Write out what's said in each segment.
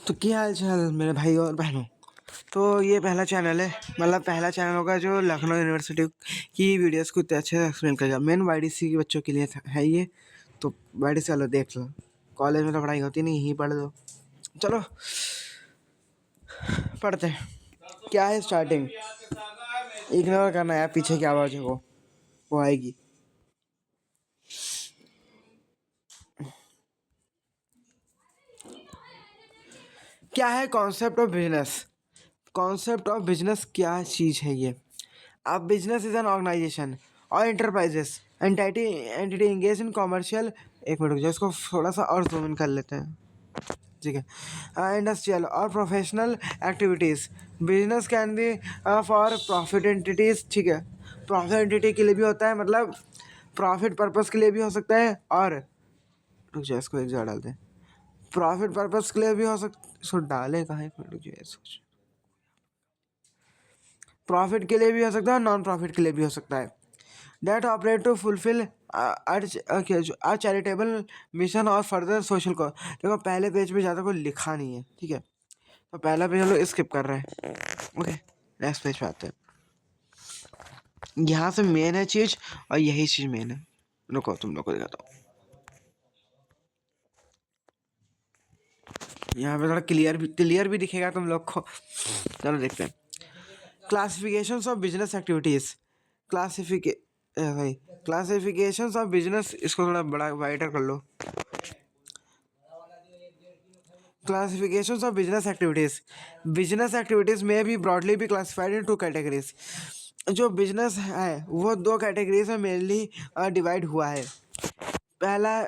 तो क्या हाल चाल मेरे भाई और बहनों। तो ये पहला चैनल है, मतलब पहला चैनल होगा जो लखनऊ यूनिवर्सिटी की वीडियोस को इतने अच्छे से एक्सप्लेन करेगा। मेन वाईडीसी के बच्चों के लिए है ये। तो वाईडीसी वालों देख लो, कॉलेज में तो पढ़ाई होती नहीं, यहीं पढ़ लो। चलो पढ़ते हैं। क्या है स्टार्टिंग, इग्नोर करना है पीछे की आवाज़ है वो आएगी। क्या है concept of business? Concept of business क्या चीज़ है ये? अब बिजनेस इज एन ऑर्गेनाइजेशन और enterprises entity engage in commercial. एक मिनट रुक जाओ, इसको थोड़ा सा और जूम इन कर लेते हैं। ठीक है, इंडस्ट्रियल और professional activities. Business can be for profit entities. ठीक है, प्रॉफिट एंटिटी के लिए भी होता है, मतलब प्रॉफिट पर्पस के लिए भी हो सकता है। और रुक जाओ, इसको एक जगह डाल दें। प्रॉफिट पर्पस के लिए भी हो सकता, इसको डाले कहाँ, एक मिनट रुक जाओ, सोच। प्रॉफिट के लिए भी हो सकता है, नॉन प्रॉफिट के लिए भी हो सकता है। That operate to fulfil charitable mission और फर्दर सोशल को। देखो पहले पेज पे ज़्यादा कोई लिखा नहीं है, ठीक है, तो पहला पेज हम लोग स्किप कर रहे हैं। ओके, नेक्स्ट पेज पे आते हैं। यहाँ से मेन है चीज़, और यही चीज़ मेन है। रुको तुम लोग को दिखाता हूँ। यहाँ पे थोड़ा क्लियर भी दिखेगा तुम लोग को। चलो देखते हैं। Classifications of business activities. Classifications of business, इसको थोड़ा बड़ा वाइडर कर लो। Classifications of business activities. Business activities may be broadly be classified in two categories. जो बिजनेस है वो दो कैटेगरीज में मेनली डिवाइड हुआ है। पहला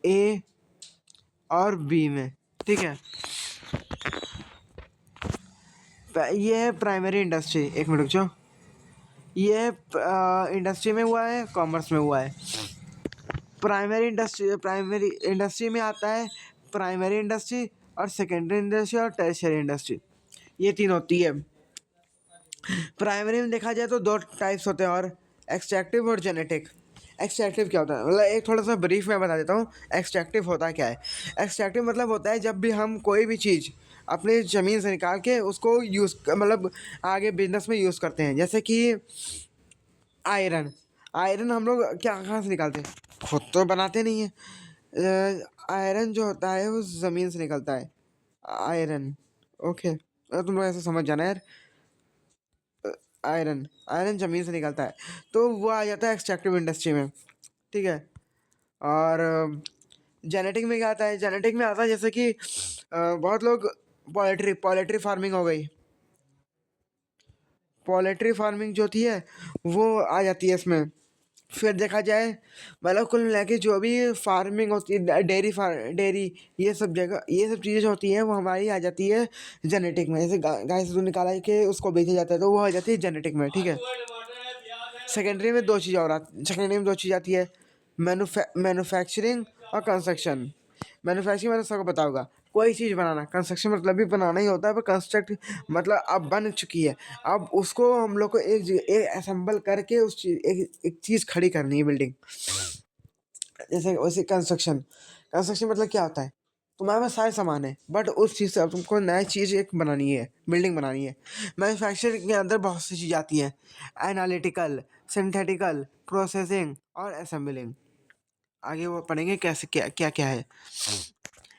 ए और बी में, ठीक है। ये है प्राइमरी इंडस्ट्री। एक मिनट जो ये इंडस्ट्री में हुआ है, कॉमर्स में हुआ है। प्राइमरी इंडस्ट्री में आता है प्राइमरी इंडस्ट्री और सेकेंडरी इंडस्ट्री और टर्शियरी इंडस्ट्री, ये तीन होती है। प्राइमरी में देखा जाए तो दो टाइप्स होते हैं, और एक्सट्रैक्टिव और जेनेटिक। एक्सट्रैक्टिव क्या होता है, मतलब एक थोड़ा सा ब्रीफ में बता देता हूँ एक्सट्रैक्टिव होता क्या है। एक्सट्रैक्टिव मतलब होता है जब भी हम कोई भी चीज़ अपनी ज़मीन से निकाल के उसको यूज़, मतलब आगे बिजनेस में यूज़ करते हैं। जैसे कि आयरन। आयरन हम लोग क्या कहाँ से निकालते हैं, खुद तो बनाते नहीं है। आयरन जो होता है वो ज़मीन से निकलता है, आयरन। ओके, तुम लोग ऐसे समझ जाना यार। आयरन आयरन ज़मीन से निकलता है, तो वो आ जाता है एक्सट्रैक्टिव इंडस्ट्री में, ठीक है। और जेनेटिक में क्या आता है, जेनेटिक में आता है जैसे कि बहुत लोग पोल्ट्री फार्मिंग हो गई। पोल्ट्री फार्मिंग जो होती है वो आ जाती है इसमें। फिर देखा जाए, मतलब कुल मिला के जो भी फार्मिंग होती है, डेयरी, ये सब जगह, ये सब चीज़ें जो होती हैं वो हमारी आ जाती है जेनेटिक में। जैसे गाय से दूध निकाला के उसको बेचा जाता है, तो वो आ जाती है जेनेटिक में, ठीक है। सेकेंडरी में दो चीज़ और सेकेंडरी में दो चीज़ आती है, मैन्युफैक्चरिंग और कंस्ट्रक्शन। मैन्युफैक्चरिंग मतलब सबको पता होगा, कोई चीज़ बनाना। कंस्ट्रक्शन मतलब भी बनाना ही होता है, पर कंस्ट्रक्ट मतलब अब बन चुकी है, अब उसको हम लोग को एक असेंबल करके उस चीज़ एक चीज़ खड़ी करनी है, बिल्डिंग। जैसे वैसे कंस्ट्रक्शन। कंस्ट्रक्शन मतलब क्या होता है, तुम्हारे पास सारे सामान है, बट उस चीज़ से अब तुमको नई चीज़ एक बनानी है, बिल्डिंग बनानी है। मैन्युफैक्चरिंग के अंदर बहुत सी चीज़ आती हैं, एनालिटिकल, सिंथेटिकल, प्रोसेसिंग और असेंबलिंग। आगे वो पढ़ेंगे कैसे क्या क्या क्या है।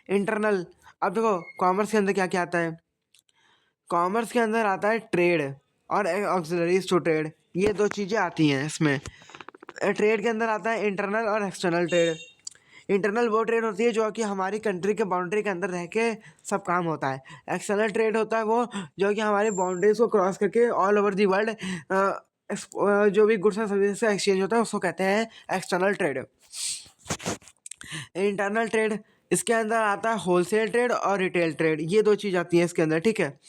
इंटरनल, अब देखो कॉमर्स के अंदर क्या क्या आता है। कॉमर्स के अंदर आता है ट्रेड और ऑक्सिलरीज टू ट्रेड, ये दो चीज़ें आती हैं इसमें। ट्रेड के अंदर आता है इंटरनल और एक्सटर्नल ट्रेड। इंटरनल वो ट्रेड होती है जो कि हमारी कंट्री के बाउंड्री के अंदर रह के सब काम होता है। एक्सटर्नल ट्रेड होता है वो जो कि हमारी बाउंड्रीज को क्रॉस करके ऑल ओवर दी वर्ल्ड जो भी गुड्स एंड सर्विसेज का एक्सचेंज होता है उसको कहते हैं एक्सटर्नल ट्रेड। इंटरनल ट्रेड, इसके अंदर आता है होलसेल ट्रेड और रिटेल ट्रेड, ये दो चीज़ आती हैं इसके अंदर, ठीक है।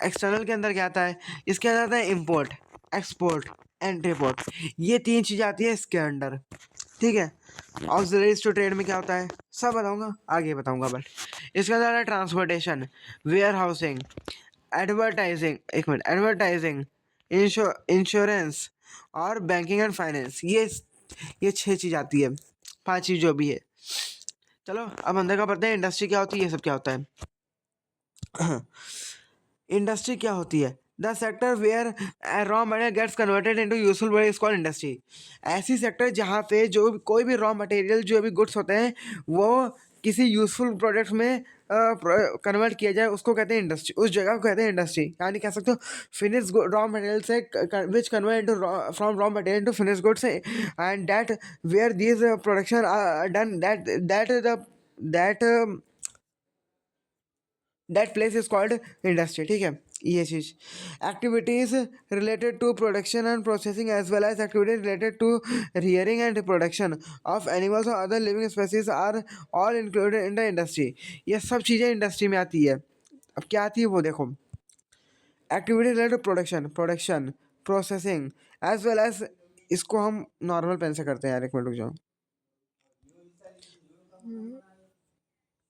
एक्सटर्नल के अंदर क्या आता है, इसके अंदर आता है इम्पोर्ट, एक्सपोर्ट एंड रिपोर्ट, ये तीन चीज़ें आती है इसके अंडर, ठीक है। ऑक्सिलरीज टू ट्रेड में क्या होता है सब बताऊंगा, आगे बताऊंगा, बट इसके अंदर है ट्रांसपोर्टेशन, वेयर हाउसिंग, एडवर्टाइजिंग, एक मिनट, एडवर्टाइजिंग, इंश्योरेंस और बैंकिंग एंड फाइनेंस, ये छह चीज़ आती है, पांच चीज़ जो भी है। चलो अब अंदर का पढ़ते हैं, इंडस्ट्री क्या होती है, ये सब क्या होता है। इंडस्ट्री क्या होती है? The sector where raw material gets converted into useful work is called industry. ऐसी सेक्टर जहाँ पे जो कोई भी रॉ मटेरियल जो भी गुड्स होते हैं वो किसी यूजफुल प्रोडक्ट में कन्वर्ट किया जाए, उसको कहते हैं इंडस्ट्री, उस जगह को कहते हैं इंडस्ट्री। यानी कह सकते हो फिनिश रॉ मटेरियल से which convert into from raw material to finish goods and that where these production are done that that place is called industry. ठीक है, ये चीज activities related to production and processing as well as activities related to rearing and reproduction of animals और other living species are all included in the industry. ये सब चीज़ें industry में आती है। अब क्या आती है वो देखो, activity related production processing as well as, इसको हम नॉर्मल पेन से करते हैं यार, एक मिनट रुक जाओ,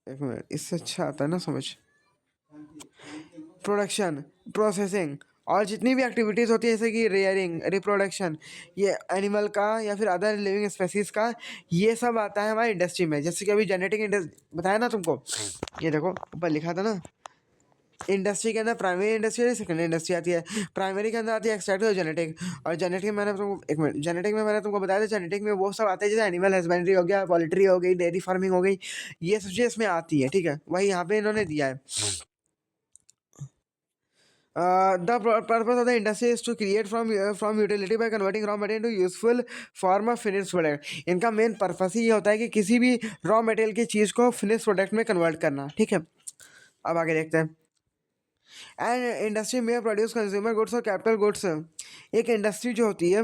एक मिनट, इससे अच्छा आता है ना समझ। प्रोडक्शन प्रोसेसिंग और जितनी भी एक्टिविटीज़ होती है जैसे कि रेयरिंग रिप्रोडक्शन, ये एनिमल का या फिर अदर लिविंग स्पेसीज का, ये सब आता है हमारी इंडस्ट्री में। जैसे कि अभी जेनेटिक बताया ना तुमको, ये देखो ऊपर लिखा था ना, इंडस्ट्री के अंदर प्राइमरी इंडस्ट्री और सेकेंडरी इंडस्ट्री आती है। प्राइमरी के अंदर आती है एक्सट्रैक्टिव और जेनेटिक, और जेनेटिक में मैंने तुमको एक मिनट, जेनेटिक में मैंने तुमको बताया था, जेनेटिक में वो सब आते हैं जैसे एनिमल हस्बेंड्री हो गया, पोल्ट्री हो गई, डेयरी फार्मिंग हो गई, ये सब चीज़ें इसमें आती है। ठीक है, वही यहाँ पे इन्होंने दिया है। The purpose of the industry is to create from utility by converting raw material into useful form of finished product। इनका मेन पर्पस ही ये होता है कि किसी भी रॉ मटेरियल की चीज़ को फिनिश प्रोडक्ट में कन्वर्ट करना। ठीक है, अब आगे देखते हैं। एंड इंडस्ट्री में प्रोड्यूस कंज्यूमर गुड्स और कैपिटल गुड्स। एक इंडस्ट्री जो होती है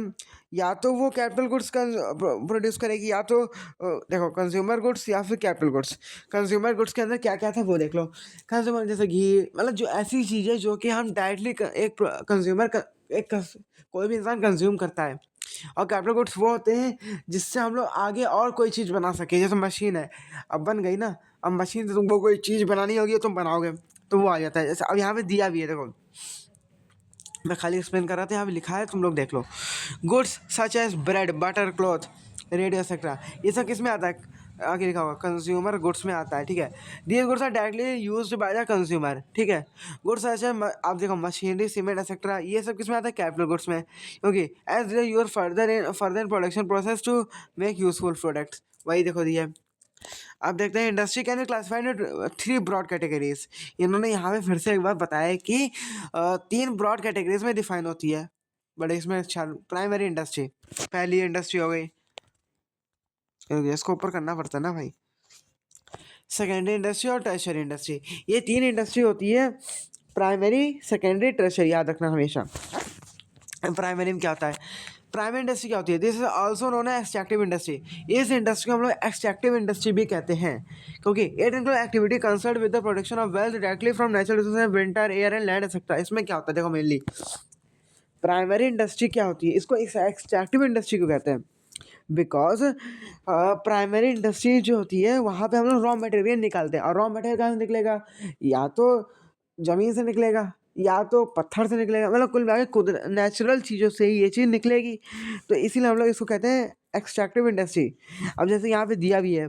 या तो वो कैपिटल गुड्स का प्रोड्यूस करेगी, या तो देखो कंज्यूमर गुड्स या फिर कैपिटल गुड्स। कंज्यूमर गुड्स के अंदर क्या क्या था वो देख लो। कंज्यूमर जैसे घी, मतलब जो ऐसी चीज़ें जो कि हम डायरेक्टली एक कंज्यूमर का कोई भी इंसान कंज्यूम करता है। और कैपिटल गुड्स वो होते हैं जिससे हम लोग आगे और कोई चीज़ बना सके। जैसे मशीन है, अब बन गई ना, अब मशीन से तुमको कोई चीज़ बनानी होगी तुम बनाओगे तो वो आ जाता है। जैसे अब यहाँ पे दिया भी है देखो, मैं खाली एक्सप्लेन कर रहा था, यहाँ पे लिखा है तुम लोग देख लो। Goods such as bread butter cloth radio etcetera, ये सब किस में आता है? आगे लिखा होगा कंज्यूमर गुड्स में आता है। ठीक है, these goods are directly used by the consumer. ठीक है, गुड्स सच आप देखो मशीनरी सीमेंट एक्सेट्रा, ये सब किस में आता है? कैपिटल गुड्स में, क्योंकि as your further in production process to make useful products, वही देखो दिया है। अब देखते हैं industry can be classified in 3 broad categories. इन्होंने यहाँ पे फिर से एक बार बताया कि 3 ब्रॉड कैटेगरीज में डिफाइन होती है। बट इसमें प्राइमरी इंडस्ट्री पहली इंडस्ट्री हो गई, इसको ऊपर करना पड़ता है ना भाई। सेकेंडरी इंडस्ट्री और टर्शियरी इंडस्ट्री, ये 3 इंडस्ट्री होती है, प्राइमरी सेकेंडरी टर्शियरी, याद रखना हमेशा। प्राइमरी में क्या होता है? प्राइमरी इंडस्ट्री क्या होती है? This is also known as extractive industry. इस इंडस्ट्री को हम लोग एक्सट्रैक्टिव इंडस्ट्री भी कहते हैं, क्योंकि it include activity concern with the production of wealth directly from natural resources winter air and land etcetera. इसमें क्या होता है देखो, मेनली प्राइमरी इंडस्ट्री क्या होती है, इसको एक्सट्रैक्टिव इंडस्ट्री को कहते हैं। बिकॉज प्राइमरी इंडस्ट्री जो होती है वहाँ पे हम लोग रॉ मटेरियल निकालते हैं, और रॉ मटेरियल कहाँ से निकलेगा? या तो ज़मीन से निकलेगा या तो पत्थर से निकलेगा, मतलब कुल मिला के नेचुरल चीज़ों से ही ये चीज़ निकलेगी। तो इसीलिए हम लोग इसको कहते हैं एक्सट्रैक्टिव इंडस्ट्री। अब जैसे यहाँ पे दिया भी है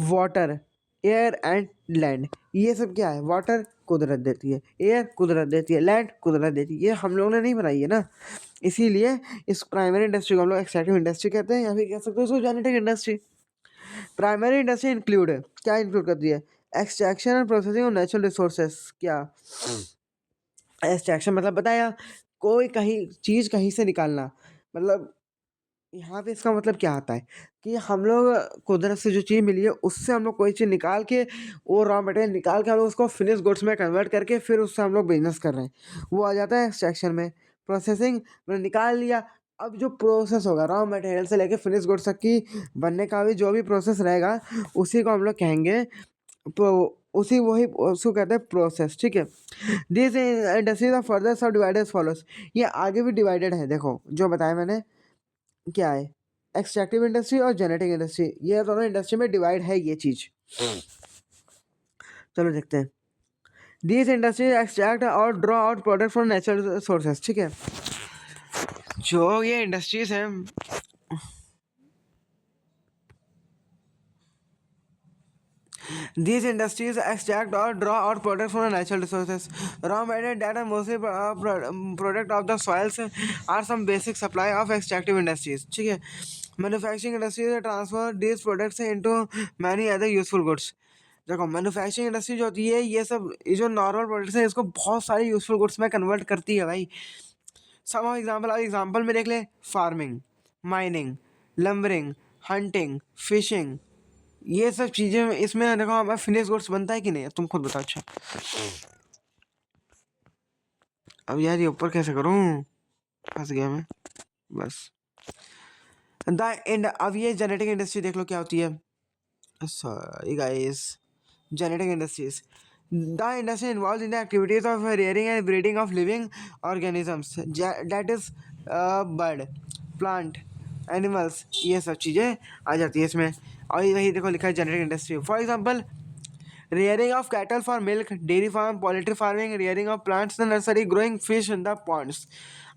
वाटर एयर एंड लैंड, ये सब क्या है? वाटर कुदरत देती है, एयर कुदरत देती है, लैंड कुदरत देती है, ये हम लोगों ने नहीं बनाई है ना। इसीलिए इस प्राइमरी इंडस्ट्री को हम लोग एक्सट्रैक्टिव इंडस्ट्री कहते हैं, या फिर कह सकते हो इसको genetic industry. Primary industry include क्या इंक्लूड करती है? Extraction and processing of natural resources. क्या एक्सट्रैक्शन मतलब बताया, कोई कहीं चीज़ कहीं से निकालना, मतलब यहाँ पे इसका मतलब क्या आता है कि हम लोग कुदरत से जो चीज़ मिली है उससे हम लोग कोई चीज़ निकाल के, वो रॉ मटेरियल निकाल के हम लोग उसको फिनिश गुड्स में कन्वर्ट करके फिर उससे हम लोग बिजनेस कर रहे हैं, वो आ जाता है एक्सट्रैक्शन में। प्रोसेसिंग मतलब निकाल लिया, अब जो प्रोसेस होगा रॉ मटेरियल से लेके फिनिश गुड्स तक की बनने का भी जो भी प्रोसेस रहेगा उसी को हम लोग कहेंगे वही उसको कहते हैं प्रोसेस। ठीक है, दिस इंडस्ट्रीज आर फर्दर सब डिवाइडेड फॉलोस, ये आगे भी डिवाइडेड है, देखो जो बताया मैंने क्या है, एक्सट्रैक्टिव इंडस्ट्री और जेनेटिक इंडस्ट्री, ये दोनों इंडस्ट्री में डिवाइड है ये चीज। चलो देखते हैं। दीज इंडस्ट्रीज एक्सट्रैक्ट और draw out product from natural sources. ठीक है, जो ये इंडस्ट्रीज हैं These industries extract or draw out products from the natural resources. Raw material that are mostly product of the soils are some basic supply of extractive industries. ठीक है, manufacturing industries transfer these products into many other useful goods. देखो manufacturing industry जो होती है ये सब ये जो नॉर्मल प्रोडक्ट्स है इसको बहुत सारे यूजफुल गुड्स में कन्वर्ट करती है भाई. सम एग्जाम्पल में देख ले, farming, mining, lumbering, hunting, fishing, ये सब चीज़ें इसमें देखो हमारा फिनिश गुड्स बनता है कि नहीं, तुम खुद बताओ. अच्छा अब यार ये ऊपर कैसे करूँ, फंस गया मैं बस. द एंड अब ये जेनेटिक इंडस्ट्री देख लो क्या होती है. Sorry guys, genetic industries. The industry involved in the activities of rearing and breeding of living organisms. That is bird, plant, animals. ये सब चीज़ें आ जाती है इसमें. और वही देखो लिखा है genetic industry. For example rearing of cattle for milk, dairy farm, poultry farming, rearing of plants in the nursery, growing fish in the ponds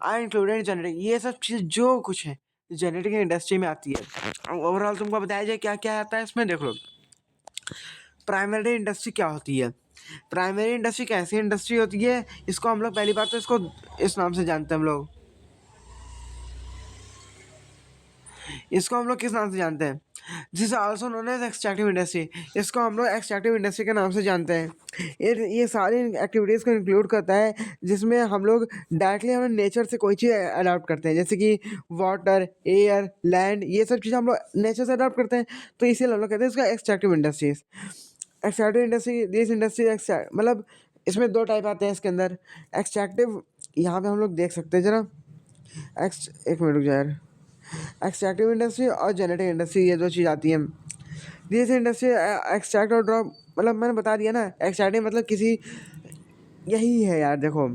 are included in genetic. ये सब चीज़ जो कुछ है जेनेटिक इंडस्ट्री में आती है. ओवरऑल तुमको बताया जाए क्या क्या आता है इसमें. देख लो प्राइमरी इंडस्ट्री क्या होती है. प्राइमरी इंडस्ट्री कैसी इंडस्ट्री होती है, इसको हम लोग पहली बात तो इसको इस नाम से जानते हैं. इसको हम लोग किस नाम से जानते हैं, जिस also known as extractive industry. इसको हम लोग एक्सट्रैक्टिव इंडस्ट्री के नाम से जानते हैं. ये सारी एक्टिविटीज़ को इंक्लूड करता है जिसमें हम लोग डायरेक्टली हम नेचर से कोई चीज़ अडॉप्ट करते हैं, जैसे कि वाटर, एयर, लैंड, ये सब चीज़ें हम लोग नेचर से अडॉप्ट करते हैं. तो इसीलिए हम लोग कहते हैं इसका extractive industries. Extractive industry this industry मतलब इसमें दो टाइप आते हैं इसके अंदर. एक्सट्रैक्टिव यहाँ पे हम लोग देख सकते हैं जरा, एक मिनट रुक जाए यार. एक्सट्रैक्टिव इंडस्ट्री और जेनेटिक इंडस्ट्री ये दो चीज़ आती हैं. दिस इंडस्ट्री एक्सट्रैक्ट और ड्रॉप मतलब मैंने बता दिया ना. एक्सट्रैक्टिव मतलब किसी यही है यार. देखो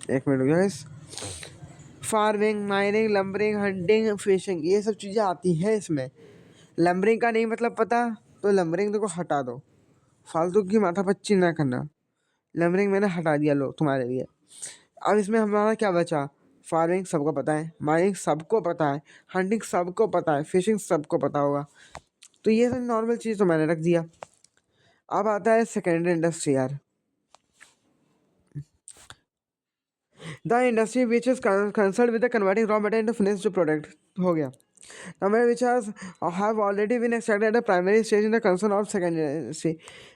एक मिनट रुक जाए. Farming, mining, lumbering, hunting, fishing, ये सब चीज़ें आती हैं इसमें. लंबरिंग का नहीं मतलब पता तो लंबरिंग तो को हटा दो, फालतू की माथापच्ची ना करना. लंबरिंग मैंने हटा दिया लो तुम्हारे लिए. अब इसमें हमारा क्या बचा, फार्मिंग सबको पता है, माइनिंग सबको पता है, हंटिंग सबको पता है, फिशिंग सबको पता होगा. तो ये सब नॉर्मल चीज़ तो मैंने रख दिया. अब आता है सेकेंडरी इंडस्ट्री यार. The industry which is concern with the converting raw material into finished product हो गया. which have already been extracted at the primary stage in the concern of secondary industry.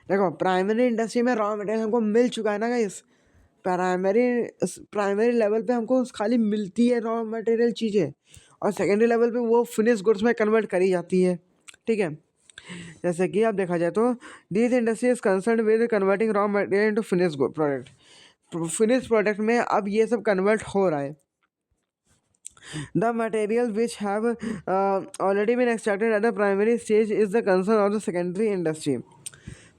देखो प्राइमरी इंडस्ट्री में raw material हमको मिल चुका है ना guys. Primary level पे हमको खाली मिलती है रॉ मटेरियल चीज़ें, और सेकेंडरी लेवल पे वो फिनिश गुड्स में कन्वर्ट करी जाती है. ठीक है, जैसे कि आप देखा जाए तो this industry is concern with converting raw material into finish product. Finish product में अब ये सब कन्वर्ट हो रहा है. The material which have already been extracted at the primary stage is the concern of the secondary industry.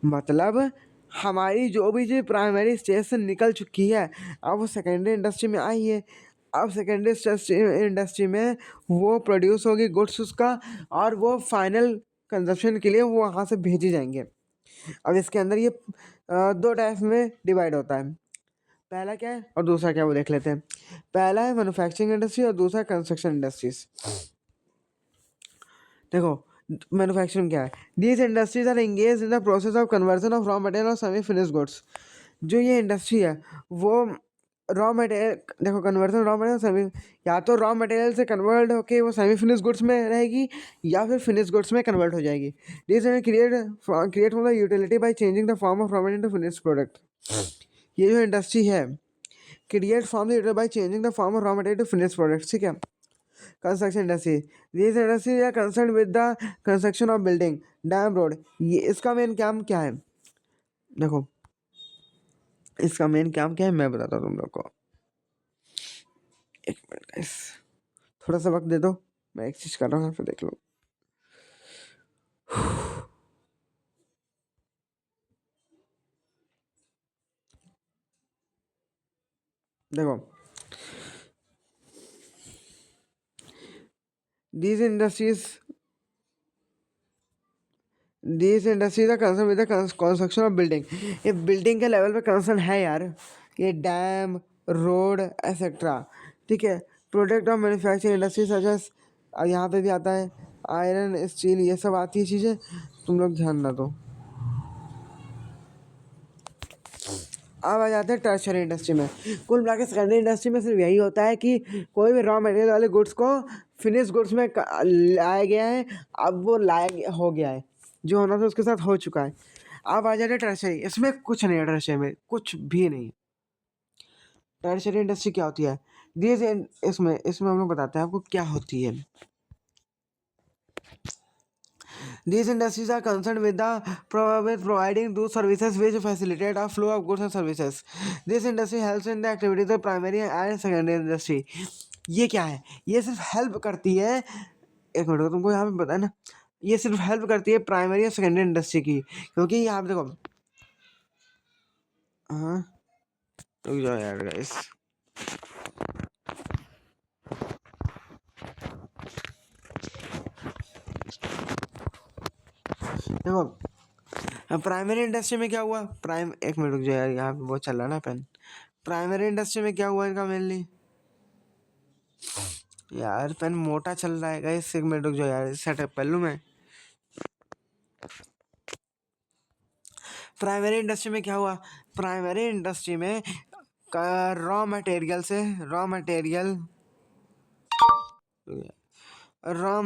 मतलब हमारी जो भी चीज़ प्राइमरी स्टेज से निकल चुकी है अब वो सेकेंडरी इंडस्ट्री में आई है. अब सेकेंडरी इंडस्ट्री में वो प्रोड्यूस होगी गुड्स उसका, और वो फाइनल कंजप्शन के लिए वो वहाँ से भेजे जाएंगे. अब इसके अंदर ये दो टाइप में डिवाइड होता है. पहला क्या है और दूसरा क्या है वो देख लेते हैं. पहला है मैन्युफैक्चरिंग इंडस्ट्री और दूसरा कंस्ट्रक्शन इंडस्ट्रीज. देखो मैन्युफैक्चरिंग क्या है. These industries are engage in the process of conversion of raw material और सेमी फिनिश गुड्स. जो ये इंडस्ट्री है वो रॉ मटेरियल, देखो कन्वर्जन रॉ मटेरियल सेमी, या तो रॉ मटेरियल से कन्वर्ट होके वो सेमी फिनिश गुड्स में रहेगी या फिर फिनिश गुड्स में कन्वर्ट हो जाएगी. This create from the utility by changing the form of raw material to finish product. ये जो इंडस्ट्री है create form the by changing the form of raw material to finish product. ठीक है. Construction industry, this industry are concern with the construction of building, dam, road. ये इसका main काम क्या है, देखो इसका मेन काम क्या है मैं बताता हूँ तुम लोग को. एक मिनट गाइस, थोड़ा सा वक्त दे दो, मैं एक चीज़ कर रहा हूँ फिर देख लो. देखो these इंडस्ट्रीज का concern with the construction of building. ये बिल्डिंग के लेवल पे कंसर्न है यार, ये डैम, रोड एक्सेट्रा. ठीक है. Product of manufacturing industry such as, अब यहाँ पे भी आता है आयरन स्टील ये सब आती है चीज़ें, तुम लोग ध्यान ना दो। अब आ जाते हैं टर्शरी इंडस्ट्री में। कुल मिला के सेकेंडरी इंडस्ट्री में सिर्फ यही होता है कि कोई भी रॉ मटेरियल वाले गुड्स को फिनिश गुड्स में लाया गया है, अब वो हो गया है, जो होना था उसके साथ हो चुका है। अब आ जाते हैं टर्शरी, इसमें कुछ नहीं है, टर्शरी में कुछ भी नहीं। टर्शरी इंडस्ट्री क्या होती है, इसमें इसमें हम लोग बताते हैं आपको क्या होती है। These industries are concerned with providing those services which facilitate a flow of goods and services. This industry helps in the activities of primary and secondary industry. ये क्या है, ये सिर्फ हेल्प करती है, एक मिनट तुमको यहाँ पे पता है ना, ये सिर्फ हेल्प करती है प्राइमरी और सेकेंडरी इंडस्ट्री की, क्योंकि यहाँ पे देखो, हाँ रुक जाओ यार गाइस, देखो प्राइमरी इंडस्ट्री में क्या हुआ, एक मिनट रुक जाओ यार, यहाँ पे वो चल रहा ना पेन। प्राइमरी इंडस्ट्री में क्या हुआ इनका मेनली, यार पेन मोटा चल रहा है गाइस, एक मिनट रुक जाओ यार, सेटअप कर लूँ मैं। प्राइमरी इंडस्ट्री में क्या हुआ, प्राइमरी इंडस्ट्री में रॉ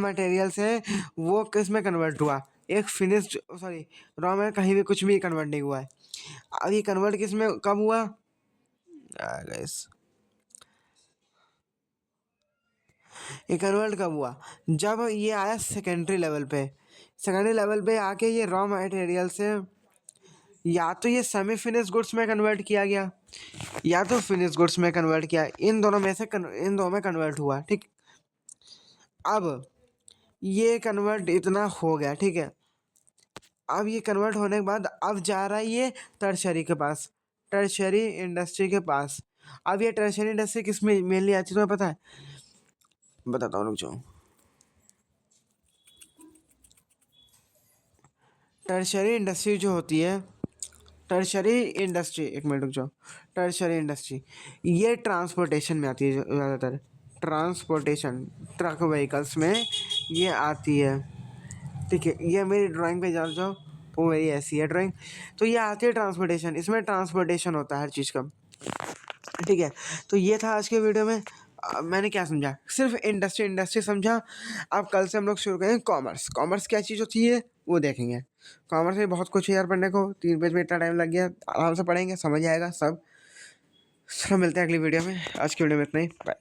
मटेरियल से वो किस में कन्वर्ट हुआ, एक फिनिश्ड, सॉरी रॉ में कहीं भी कुछ भी कन्वर्ट नहीं हुआ है। अब ये कन्वर्ट किस में कब हुआ गाइस, ये कन्वर्ट कब हुआ, जब ये आया सेकेंडरी लेवल पे। सेकेंडरी लेवल पे आके ये रॉ मटेरियल से या तो ये सेमी फिनिश गुड्स में कन्वर्ट किया गया या तो फिनिश गुड्स में कन्वर्ट किया, इन दोनों में से इन दोनों में कन्वर्ट हुआ, ठीक। अब ये कन्वर्ट इतना हो गया, ठीक है। अब ये कन्वर्ट होने के बाद अब जा रहा है ये टर्शरी के पास, टर्शरी इंडस्ट्री के पास। अब ये टर्शरी इंडस्ट्री किस में मेनली आती है तुम्हें पता है, बताता हूँ रुक जाओ। टर्शरी इंडस्ट्री जो होती है, टर्शरी इंडस्ट्री, एक मिनट रुक जाओ, टर्शरी इंडस्ट्री ये ट्रांसपोर्टेशन में आती है ज़्यादातर, ट्रांसपोर्टेशन ट्रक व्हीकल्स में ये आती है, ठीक है। ये मेरी ड्राइंग पे जान जाओ, वो मेरी ऐसी है ड्राइंग, तो ये आती है ट्रांसपोर्टेशन, इसमें ट्रांसपोर्टेशन होता है हर चीज़ का, ठीक है। तो ये था आज के वीडियो में। मैंने क्या समझा, सिर्फ इंडस्ट्री समझा। अब कल से हम लोग शुरू करेंगे कॉमर्स। कॉमर्स क्या चीज़ होती है वो देखेंगे। कॉमर्स में बहुत कुछ है यार पढ़ने को, 3 पेज में इतना टाइम लग गया, आराम से पढ़ेंगे, समझ आएगा सब। चलो मिलते हैं अगली वीडियो में, आज की वीडियो में इतना ही, बाय।